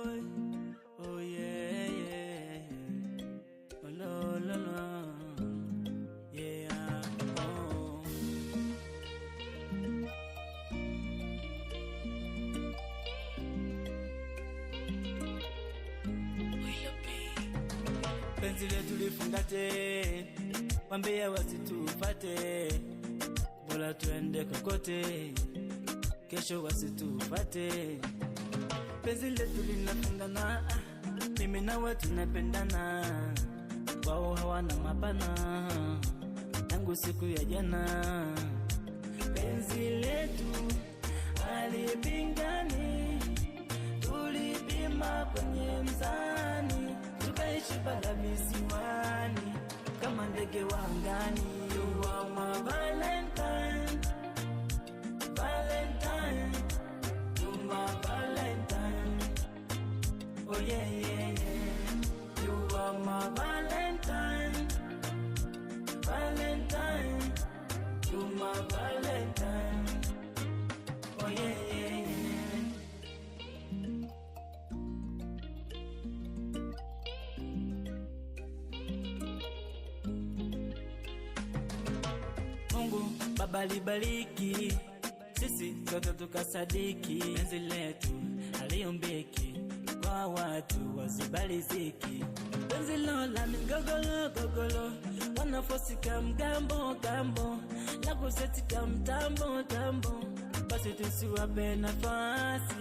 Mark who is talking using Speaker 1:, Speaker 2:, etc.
Speaker 1: boy. Oh yeah, yeah. Oh no, no, no. Yeah, oh. Penzi letu lifungate, wambia wasitupate, bora tuende kokote, kesho wasitupate. Penzi letu linafungana, mimi na wewe tunapendana, wao hawana mapana, tangu siku ya jana. Penzi letu halipingani, tulipima kwenye mzani, tukaishi pala visiwani, kama ndege wa angani. You are my Valentine, Valentine, you my Valentine. Oh yeah, yeah, yeah. You are my Valentine, Valentine, you my Valentine. Oh yeah, yeah, yeah. Mungu Baba libariki, sisi sote tukasadiki, penzi letu haliombeki, kwa watu wasibaliziki. Penzi la migogolo gogolo, wanafosika mgambo gambo, na kusetika mtambo tambo, basi tusiwape nafasi,